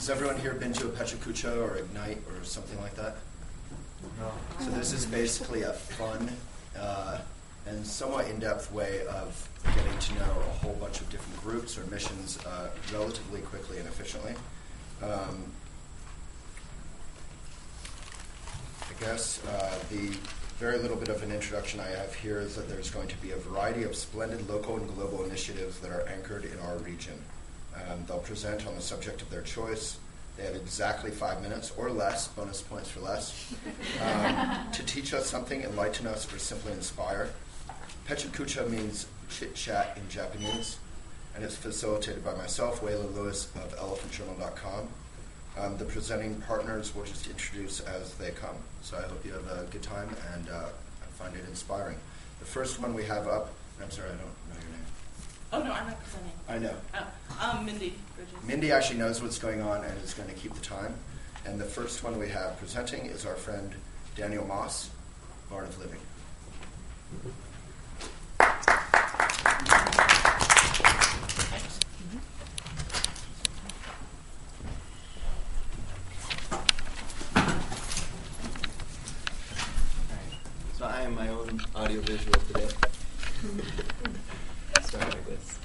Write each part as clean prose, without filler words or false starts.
Has everyone here been to a Pecha Kucha or Ignite or something like that? No. So this is basically a fun and somewhat in-depth way of getting to know a whole bunch of different groups or missions relatively quickly and efficiently. I guess the very little bit of an introduction I have here is that there's going to be a variety of splendid local and global initiatives that are anchored in our region. They'll present on the subject of their choice. They have exactly 5 minutes or less, bonus points for less, to teach us something, enlighten us, or simply inspire. Pecha Kucha means chit-chat in Japanese, and it's facilitated by myself, Waylon Lewis of elephantjournal.com. The presenting partners will just introduce as they come. So I hope you have a good time and find it inspiring. The first one we have up, I'm sorry, I don't know your name. Oh, no, I'm not presenting. I know. Oh, Mindy Bridges. Mindy actually knows what's going on and is going to keep the time. And the first one we have presenting is our friend Daniel Moss, Barn of Living. So I am my own audiovisual today. Start like this.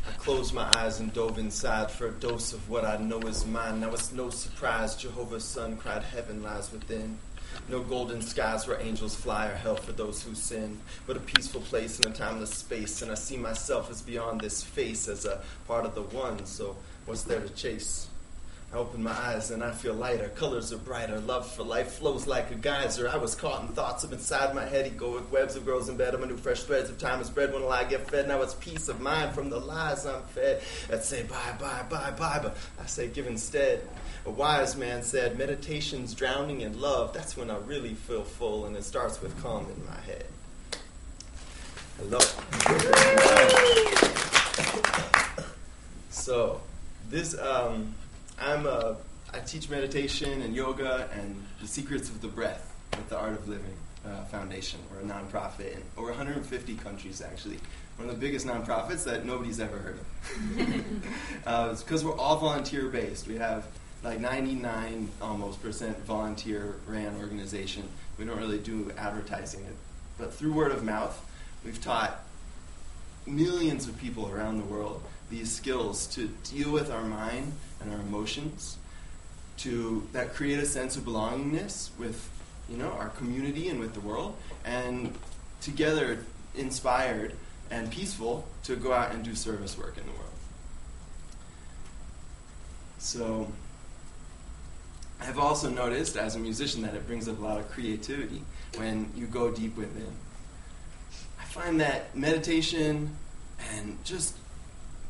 I closed my eyes and dove inside for a dose of what I know is mine. Now it's no surprise Jehovah's Son cried, heaven lies within. No golden skies where angels fly or hell for those who sin, but a peaceful place in a timeless space. And I see myself as beyond this face, as a part of the one, so what's there to chase? I open my eyes and I feel lighter, colors are brighter, love for life flows like a geyser. I was caught in thoughts of inside my head, egoic webs of girls in bed, of my new fresh threads of time is bread when a lie get fed. Now it's peace of mind from the lies I'm fed that say bye, bye, bye, bye, but I say give instead. A wise man said, meditation's drowning in love, that's when I really feel full, and it starts with calm in my head. Hello. So, this, I teach meditation and yoga and the secrets of the breath at the Art of Living Foundation. We're a nonprofit in over 150 countries, actually. One of the biggest nonprofits that nobody's ever heard of. It's because we're all volunteer-based. We have like 99 almost % volunteer-ran organization. We don't really do advertising it. But through word of mouth, we've taught millions of people around the world these skills to deal with our mind and our emotions, that create a sense of belongingness with, our community and with the world, and together inspired and peaceful to go out and do service work in the world. So I've also noticed as a musician that it brings up a lot of creativity when you go deep within. I find that meditation and just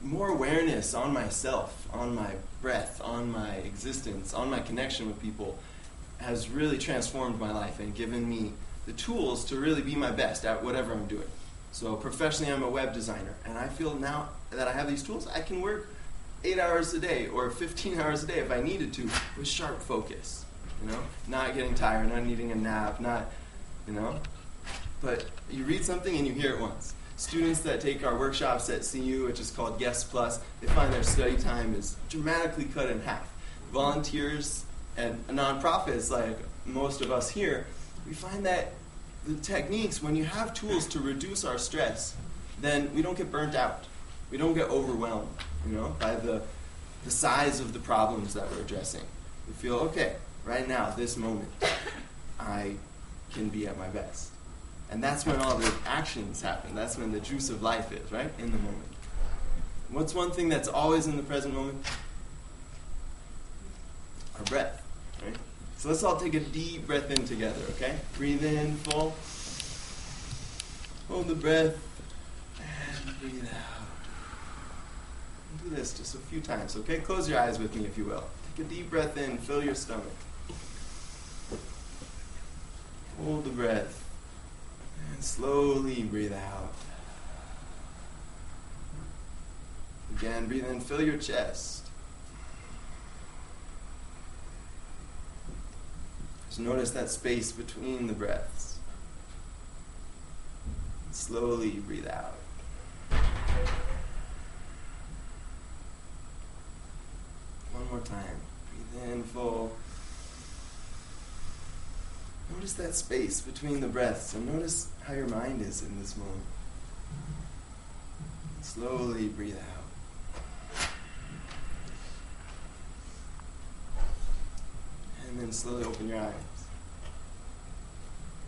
more awareness on myself, on my breath, on my existence, on my connection with people has really transformed my life and given me the tools to really be my best at whatever I'm doing. So professionally, I'm a web designer, and I feel now that I have these tools, I can work 8 hours a day or 15 hours a day if I needed to with sharp focus, not getting tired, not needing a nap, but you read something and you hear it once. Students that take our workshops at CU, which is called Guest Plus, they find their study time is dramatically cut in half. Volunteers and nonprofits, like most of us here, we find that the techniques, when you have tools to reduce our stress, then we don't get burnt out. We don't get overwhelmed, by the size of the problems that we're addressing. We feel, okay, right now, this moment, I can be at my best. And that's when all the actions happen. That's when the juice of life is, right? In the moment. What's one thing that's always in the present moment? Our breath, right? So let's all take a deep breath in together, okay? Breathe in, full. Hold the breath. And breathe out. Do this just a few times, okay? Close your eyes with me, if you will. Take a deep breath in. Fill your stomach. Hold the breath. And slowly breathe out. Again, breathe in, fill your chest. Just notice that space between the breaths. Slowly breathe out. One more time. Breathe in full. Notice that space between the breaths, and notice how your mind is in this moment. Slowly breathe out. And then slowly open your eyes.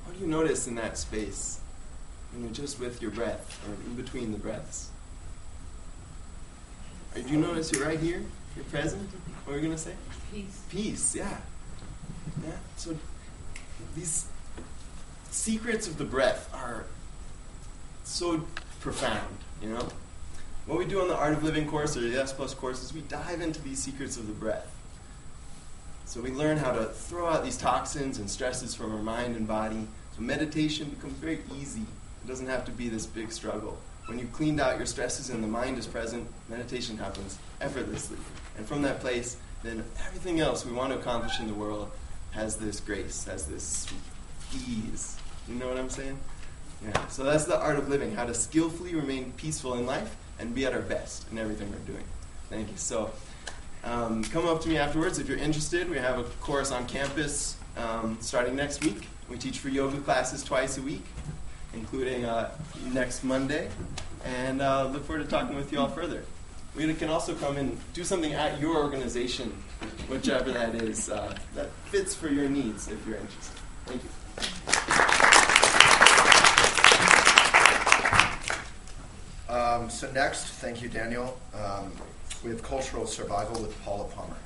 What do you notice in that space when you're just with your breath, or in between the breaths? Do you notice you're right here? You're present? What were you going to say? Peace. Peace, yeah. Yeah. So these secrets of the breath are so profound, you know? What we do on the Art of Living course, or the S Plus course, is we dive into these secrets of the breath. So we learn how to throw out these toxins and stresses from our mind and body. So meditation becomes very easy. It doesn't have to be this big struggle. When you've cleaned out your stresses and the mind is present, meditation happens effortlessly. And from that place, then everything else we want to accomplish in the world has this grace, has this ease. You know what I'm saying? Yeah. So that's the art of living, how to skillfully remain peaceful in life and be at our best in everything we're doing. Thank you. So come up to me afterwards if you're interested. We have a course on campus starting next week. We teach free yoga classes twice a week, including next Monday. And look forward to talking with you all further. We can also come and do something at your organization, whichever that is, that fits for your needs if you're interested. Thank you. So next, thank you, Daniel. We have Cultural Survival with Paula Palmer.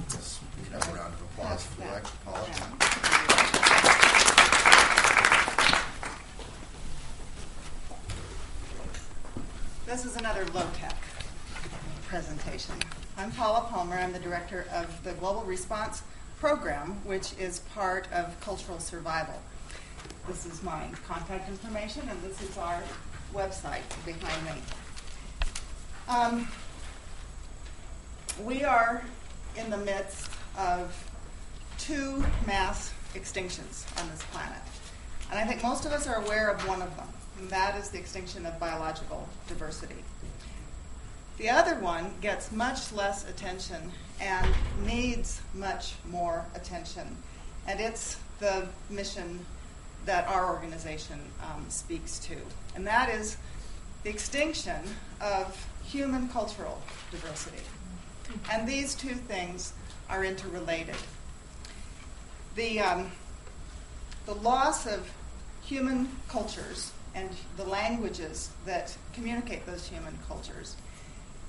Yes, we can have a round of applause for that, Paula. This is another low-tech presentation. I'm Paula Palmer. I'm the director of the Global Response Program, which is part of Cultural Survival. This is my contact information, and this is our website behind me. We are in the midst of 2 mass extinctions on this planet. And I think most of us are aware of one of them, and that is the extinction of biological diversity. The other one gets much less attention and needs much more attention. And it's the mission that our organization speaks to. And that is the extinction of human cultural diversity. And these 2 things are interrelated. The loss of human cultures and the languages that communicate those human cultures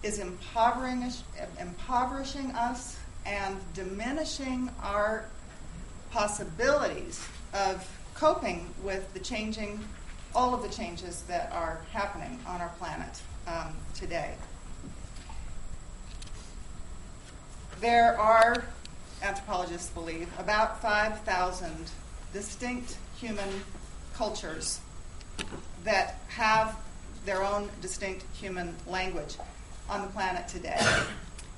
is impoverishing us and diminishing our possibilities of coping with all of the changes that are happening on our planet today. There are, anthropologists believe, about 5,000 distinct human cultures that have their own distinct human language on the planet today.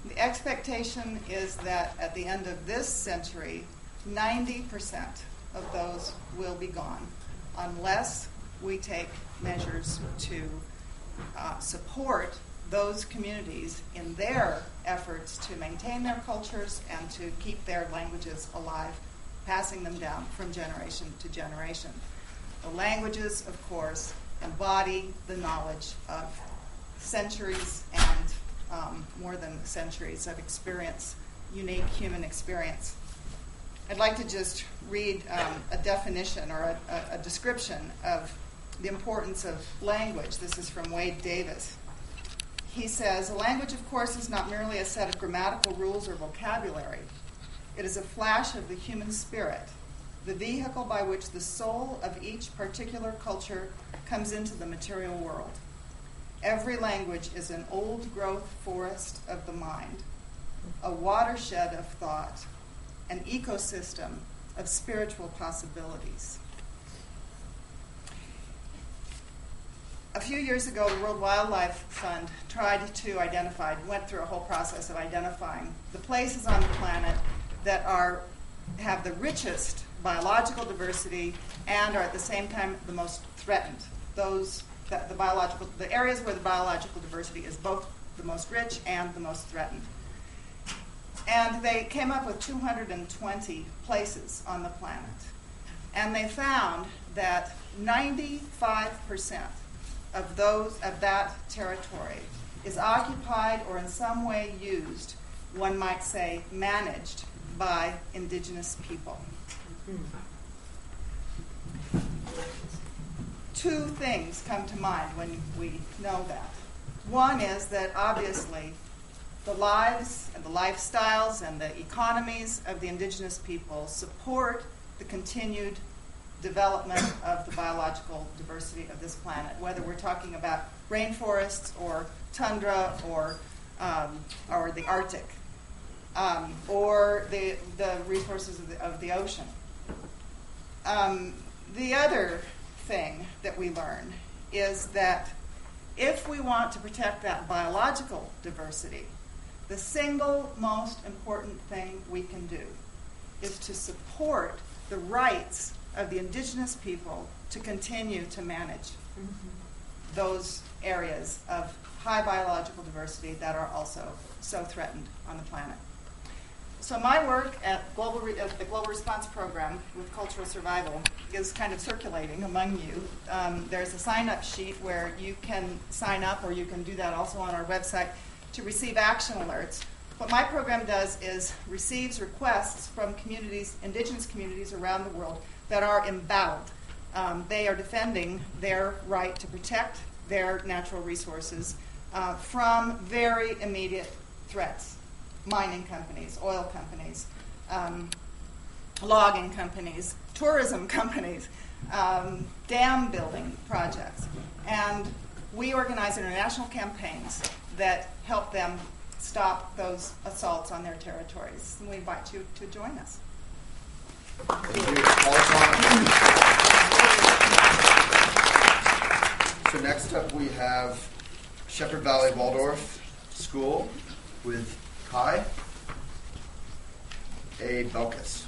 The expectation is that at the end of this century, 90% of those will be gone unless we take measures to support those communities in their efforts to maintain their cultures and to keep their languages alive, passing them down from generation to generation. The languages, of course, embody the knowledge of centuries and more than centuries of experience, unique human experience. I'd like to just read a definition or a description of the importance of language. This is from Wade Davis. He says, "A language, of course, is not merely a set of grammatical rules or vocabulary. It is a flash of the human spirit, the vehicle by which the soul of each particular culture comes into the material world. Every language is an old-growth forest of the mind, a watershed of thought, an ecosystem of spiritual possibilities." A few years ago, the World Wildlife Fund went through a whole process of identifying the places on the planet that have the richest biological diversity and are at the same time the most threatened. The areas where the biological diversity is both the most rich and the most threatened. And they came up with 220 places on the planet. And they found that 95% of that territory is occupied or in some way used, one might say managed, by indigenous people. Two things come to mind when we know that. One is that obviously the lives and the lifestyles and the economies of the indigenous people support the continued development of the biological diversity of this planet, whether we're talking about rainforests or tundra or the Arctic, or the resources of the ocean. The other thing that we learn is that if we want to protect that biological diversity, the single most important thing we can do is to support the rights of the indigenous people to continue to manage those areas of high biological diversity that are also so threatened on the planet. So my work at the Global Response Program with Cultural Survival is kind of circulating among you. There's a sign-up sheet where you can sign up, or you can do that also on our website, to receive action alerts. What my program does is receives requests from communities, indigenous communities around the world that are embattled. They are defending their right to protect their natural resources from very immediate threats. Mining companies, oil companies, logging companies, tourism companies, dam building projects. And we organize international campaigns that help them stop those assaults on their territories. And we invite you to join us. Thank you, Paula Palmer. So next up we have Shepherd Valley Waldorf School with Kai A. Belkis.